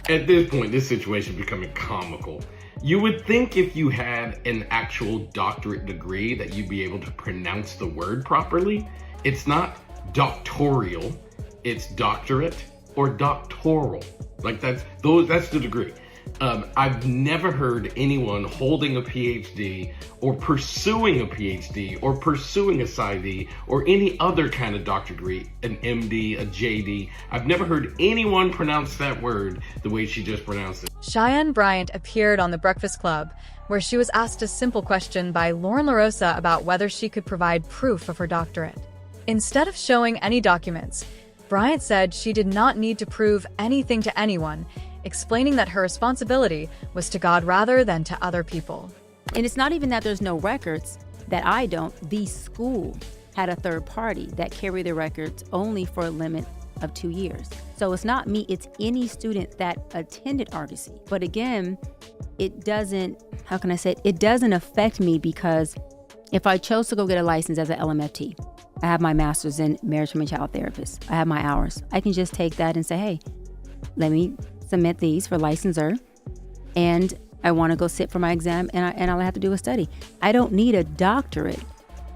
At this point, this situation is becoming comical. You would think if you had an actual doctorate degree that you'd be able to pronounce the word properly. It's not doctorial, it's doctorate or doctoral. Like that's the degree. I've never heard anyone holding a PhD or pursuing a PhD or pursuing a PsyD or any other kind of doctorate degree, an MD, a JD. I've never heard anyone pronounce that word the way she just pronounced it. Cheyenne Bryant appeared on The Breakfast Club, where she was asked a simple question by Lauren LaRosa about whether she could provide proof of her doctorate. Instead of showing any documents, Bryant said she did not need to prove anything to anyone, explaining that her responsibility was to God rather than to other people. And it's not even that there's no records, that I don't. The school had a third party that carried the records only for a limit of 2 years. So it's not me, it's any student that attended Argosy. But again, it doesn't, how can I say it? It doesn't affect me because if I chose to go get a license as an LMFT, I have my master's in marriage and child therapist, I have my hours. I can just take that and say, hey, let me submit these for licensure, and I want to go sit for my exam, and all I have to do is study. I don't need a doctorate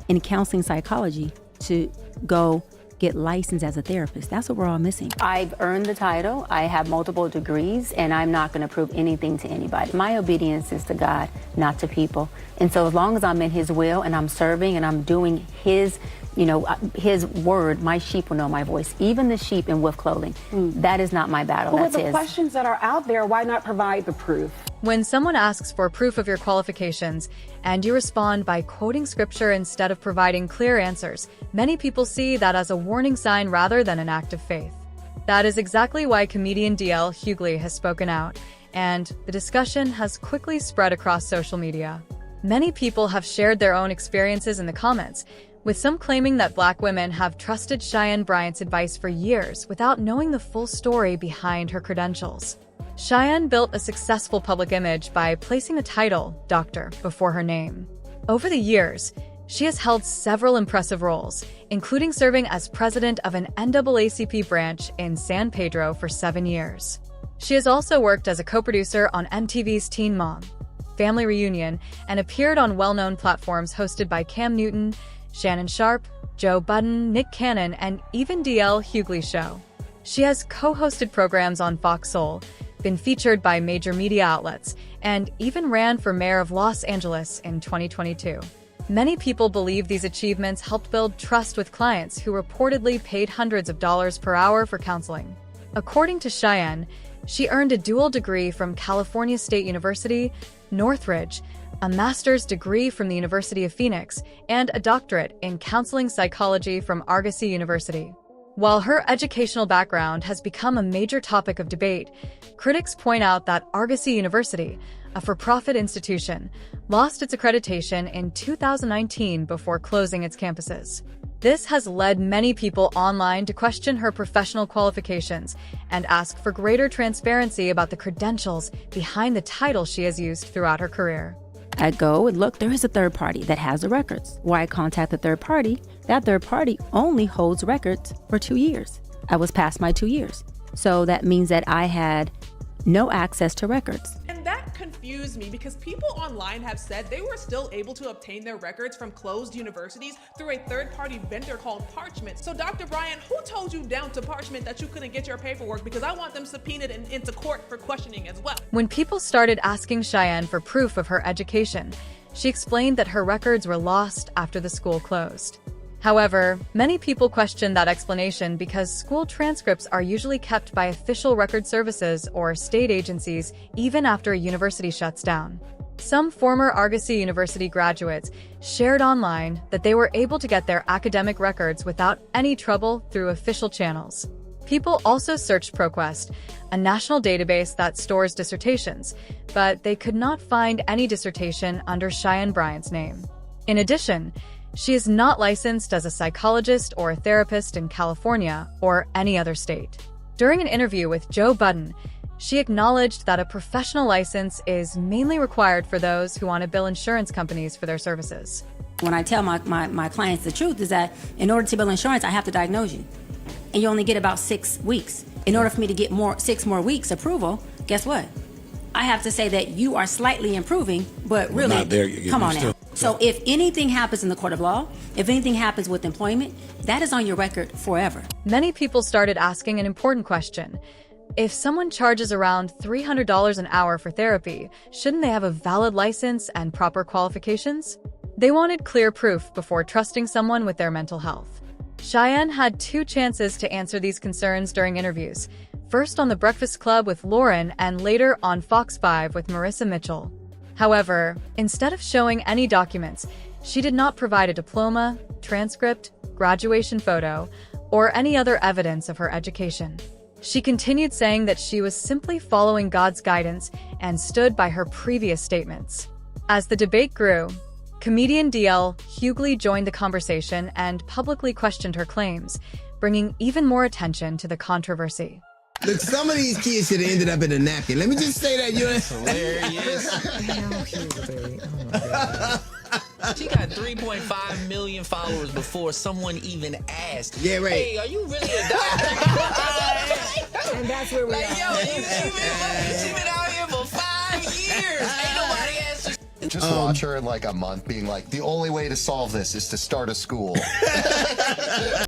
in counseling psychology to go get licensed as a therapist. That's what we're all missing. I've earned the title, I have multiple degrees, and I'm not going to prove anything to anybody. My obedience is to God, not to people. And so as long as I'm in His will and I'm serving and I'm doing His His word, my sheep will know my voice. Even the sheep in wolf clothing. That is not my battle. But with the questions that are out there, why not provide the proof? When someone asks for proof of your qualifications and you respond by quoting scripture instead of providing clear answers, many people see that as a warning sign rather than an act of faith. That is exactly why comedian DL Hughley has spoken out, and the discussion has quickly spread across social media. Many people have shared their own experiences in the comments, with some claiming that Black women have trusted Cheyenne Bryant's advice for years without knowing the full story behind her credentials. Cheyenne built a successful public image by placing the title, Doctor, before her name. Over the years, she has held several impressive roles, including serving as president of an NAACP branch in San Pedro for 7 years. She has also worked as a co-producer on MTV's Teen Mom, Family Reunion, and appeared on well-known platforms hosted by Cam Newton, Shannon Sharpe, Joe Budden, Nick Cannon, and even DL Hughley Show. She has co-hosted programs on Fox Soul, been featured by major media outlets, and even ran for mayor of Los Angeles in 2022. Many people believe these achievements helped build trust with clients who reportedly paid hundreds of dollars per hour for counseling. According to Cheyenne, she earned a dual degree from California State University, Northridge, a master's degree from the University of Phoenix, and a doctorate in counseling psychology from Argosy University. While her educational background has become a major topic of debate, critics point out that Argosy University, a for-profit institution, lost its accreditation in 2019 before closing its campuses. This has led many people online to question her professional qualifications and ask for greater transparency about the credentials behind the title she has used throughout her career. I go and look, there is a third party that has the records. Why I contact the third party, that third party only holds records for 2 years. I was past my 2 years. So that means that I had no access to records. And that confused me because people online have said they were still able to obtain their records from closed universities through a third-party vendor called Parchment. So Dr. Bryant, who told you down to Parchment that you couldn't get your paperwork? Because I want them subpoenaed and into court for questioning as well. When people started asking Cheyenne for proof of her education, she explained that her records were lost after the school closed. However, many people question that explanation because school transcripts are usually kept by official record services or state agencies even after a university shuts down. Some former Argosy University graduates shared online that they were able to get their academic records without any trouble through official channels. People also searched ProQuest, a national database that stores dissertations, but they could not find any dissertation under Cheyenne Bryant's name. In addition, she is not licensed as a psychologist or a therapist in California or any other state. During an interview with Joe Budden, she acknowledged that a professional license is mainly required for those who want to bill insurance companies for their services. When I tell my clients the truth is that in order to bill insurance, I have to diagnose you. And you only get about 6 weeks. In order for me to get 6 more weeks approval, guess what? I have to say that you are slightly improving, but really, not there yet. come on You're now. So if anything happens in the court of law, if anything happens with employment, that is on your record forever. Many people started asking an important question. If someone charges around $300 an hour for therapy, shouldn't they have a valid license and proper qualifications? They wanted clear proof before trusting someone with their mental health. Cheyenne had 2 chances to answer these concerns during interviews, first on The Breakfast Club with Lauren and later on Fox 5 with Marissa Mitchell. However, instead of showing any documents, she did not provide a diploma, transcript, graduation photo, or any other evidence of her education. She continued saying that she was simply following God's guidance and stood by her previous statements. As the debate grew, comedian DL Hughley joined the conversation and publicly questioned her claims, bringing even more attention to the controversy. Look, some of these kids should have ended up in a napkin. Let me just say that. Hilarious. She got 3.5 million followers before someone even asked. Yeah, right. Hey, are you really a doctor? And that's where we like, are. yo, she been out here for 5 years. Ain't nobody asked her. Just watch her in like a month being like, the only way to solve this is to start a school.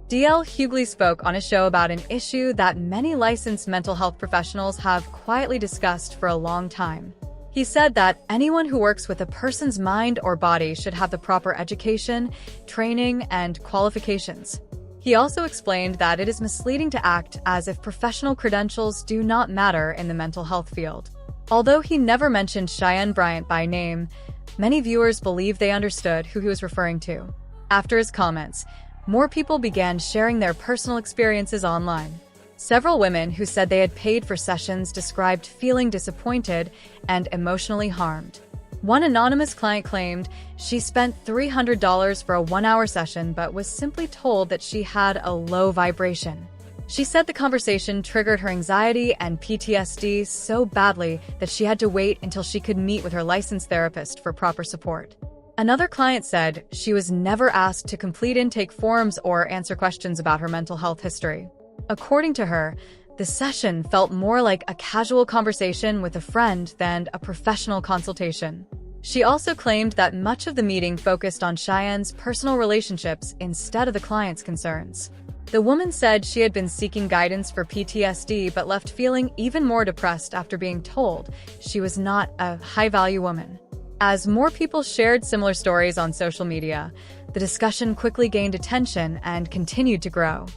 DL Hughley spoke on a show about an issue that many licensed mental health professionals have quietly discussed for a long time. He said that anyone who works with a person's mind or body should have the proper education, training, and qualifications. He also explained that it is misleading to act as if professional credentials do not matter in the mental health field. Although he never mentioned Cheyenne Bryant by name, many viewers believed they understood who he was referring to. After his comments, more people began sharing their personal experiences online. Several women who said they had paid for sessions described feeling disappointed and emotionally harmed. One anonymous client claimed she spent $300 for a 1-hour session but was simply told that she had a low vibration. She said the conversation triggered her anxiety and PTSD so badly that she had to wait until she could meet with her licensed therapist for proper support. Another client said she was never asked to complete intake forms or answer questions about her mental health history. According to her, the session felt more like a casual conversation with a friend than a professional consultation. She also claimed that much of the meeting focused on Cheyenne's personal relationships instead of the client's concerns. The woman said she had been seeking guidance for PTSD but left feeling even more depressed after being told she was not a high-value woman. As more people shared similar stories on social media, the discussion quickly gained attention and continued to grow.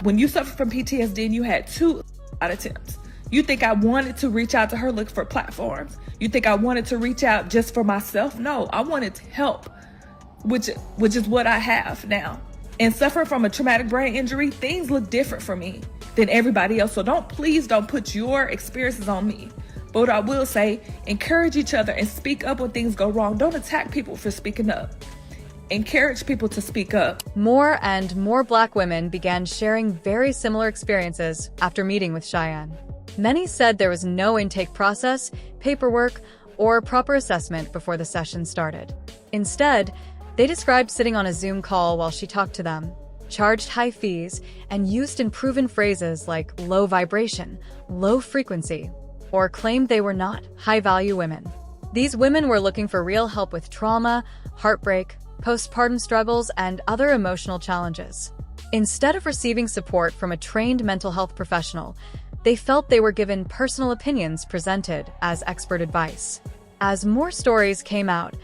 When you suffer from PTSD and you had 2 attempts, you think I wanted to reach out to her looking for platforms? You think I wanted to reach out just for myself? No, I wanted to help, which is what I have now. And suffering from a traumatic brain injury, things look different for me than everybody else. So please don't put your experiences on me. But what I will say, encourage each other and speak up when things go wrong. Don't attack people for speaking up. Encourage people to speak up. More and more Black women began sharing very similar experiences after meeting with Cheyenne. Many said there was no intake process, paperwork, or proper assessment before the session started. Instead, they described sitting on a Zoom call while she talked to them, charged high fees, and used unproven phrases like low vibration, low frequency, or claimed they were not high-value women. These women were looking for real help with trauma, heartbreak, postpartum struggles, and other emotional challenges. Instead of receiving support from a trained mental health professional, they felt they were given personal opinions presented as expert advice. As more stories came out,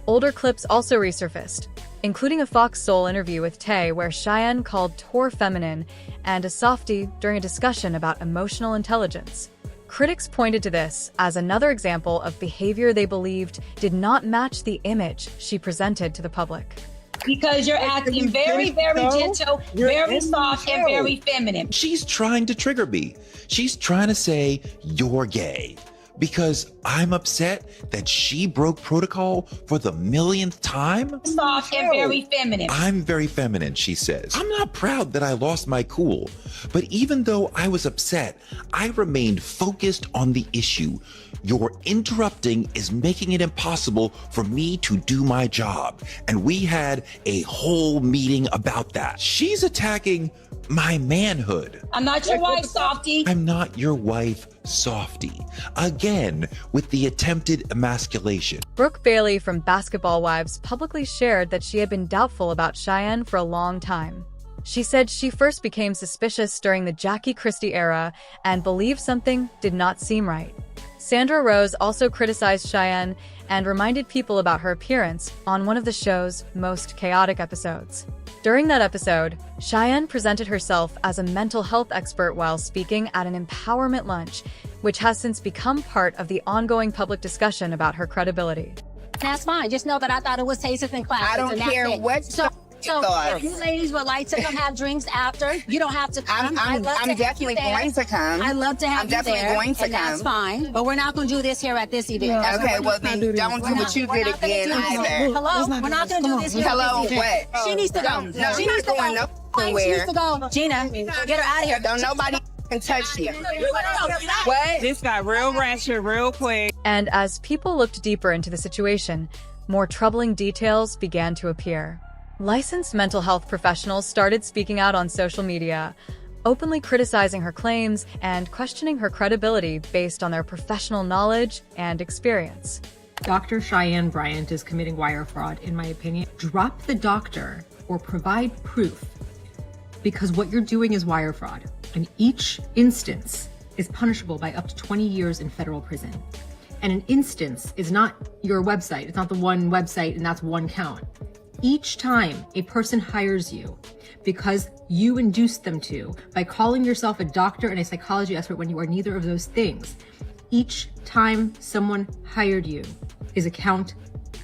older clips also resurfaced, including a Fox Soul interview with Tay where Cheyenne called Tor feminine and a softie during a discussion about emotional intelligence. Critics pointed to this as another example of behavior they believed did not match the image she presented to the public. Because you're acting very, very gentle, very soft, and very feminine. She's trying to trigger me. She's trying to say, you're gay. Because I'm upset that she broke protocol for the millionth time? Soft and very feminine. I'm very feminine, she says. I'm not proud that I lost my cool. But even though I was upset, I remained focused on the issue. Your interrupting is making it impossible for me to do my job. And we had a whole meeting about that. She's attacking my manhood. I'm not your wife, softie. I'm not your wife, softie. Again, with the attempted emasculation. Brooke Bailey from Basketball Wives publicly shared that she had been doubtful about Cheyenne for a long time. She said she first became suspicious during the Jackie Christie era and believed something did not seem right. Sandra Rose also criticized Cheyenne and reminded people about her appearance on one of the show's most chaotic episodes. During that episode, Cheyenne presented herself as a mental health expert while speaking at an empowerment lunch, which has since become part of the ongoing public discussion about her credibility. That's fine. Just know that I thought it was tastes and classes. I don't care what. So if you ladies would like to come have drinks after, you don't have to come. I'm definitely going to come. I'd love to have I'm definitely going to come. That's fine. But we're not going to do this here at this event. Okay, well then don't do what you did again either. Hello? We're not going to do this here. Hello, at this event. what? She needs to go. No, she you're needs to going go. nowhere. She needs to go. Gina, get her out of here. Don't nobody can touch you. What? This got real ratchet real quick. And as people looked deeper into the situation, more troubling details began to appear. Licensed mental health professionals started speaking out on social media, openly criticizing her claims and questioning her credibility based on their professional knowledge and experience. Dr. Cheyenne Bryant is committing wire fraud, in my opinion. Drop the doctor or provide proof, because what you're doing is wire fraud, and each instance is punishable by up to 20 years in federal prison. And an instance is not your website. It's not the one website and that's one count. Each time a person hires you because you induced them to by calling yourself a doctor and a psychology expert when you are neither of those things, each time someone hired you is a count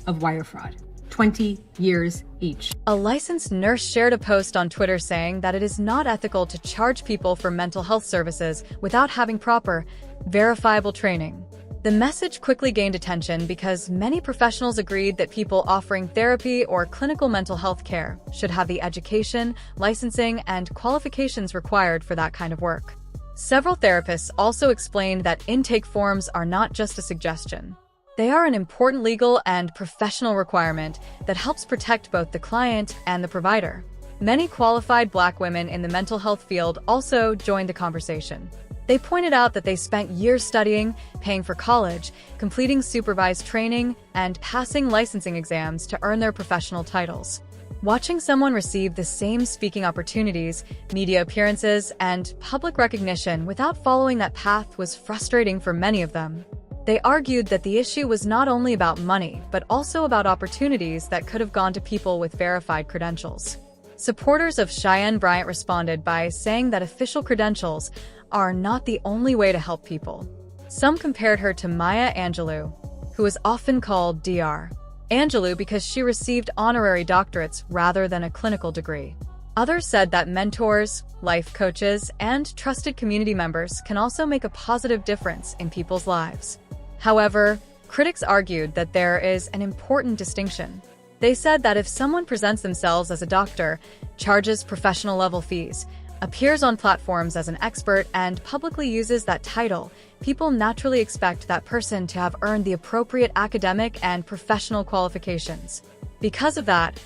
of wire fraud. 20 years each. A licensed nurse shared a post on Twitter saying that it is not ethical to charge people for mental health services without having proper, verifiable training. The message quickly gained attention because many professionals agreed that people offering therapy or clinical mental health care should have the education, licensing, and qualifications required for that kind of work. Several therapists also explained that intake forms are not just a suggestion. They are an important legal and professional requirement that helps protect both the client and the provider. Many qualified Black women in the mental health field also joined the conversation. They pointed out that they spent years studying, paying for college, completing supervised training, and passing licensing exams to earn their professional titles. Watching someone receive the same speaking opportunities, media appearances, and public recognition without following that path was frustrating for many of them. They argued that the issue was not only about money, but also about opportunities that could have gone to people with verified credentials. Supporters of Cheyenne Bryant responded by saying that official credentials are not the only way to help people. Some compared her to Maya Angelou, who is often called Dr. Angelou because she received honorary doctorates rather than a clinical degree. Others said that mentors, life coaches, and trusted community members can also make a positive difference in people's lives. However, critics argued that there is an important distinction. They said that if someone presents themselves as a doctor, charges professional-level fees, appears on platforms as an expert, and publicly uses that title, people naturally expect that person to have earned the appropriate academic and professional qualifications. Because of that,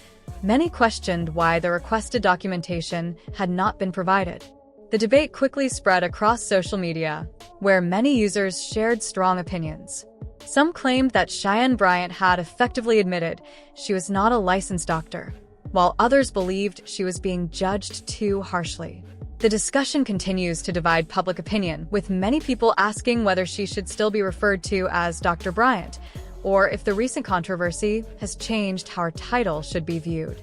many questioned why the requested documentation had not been provided. The debate quickly spread across social media, where many users shared strong opinions. Some claimed that Cheyenne Bryant had effectively admitted she was not a licensed doctor, while others believed she was being judged too harshly. The discussion continues to divide public opinion, with many people asking whether she should still be referred to as Dr. Bryant, or if the recent controversy has changed how her title should be viewed.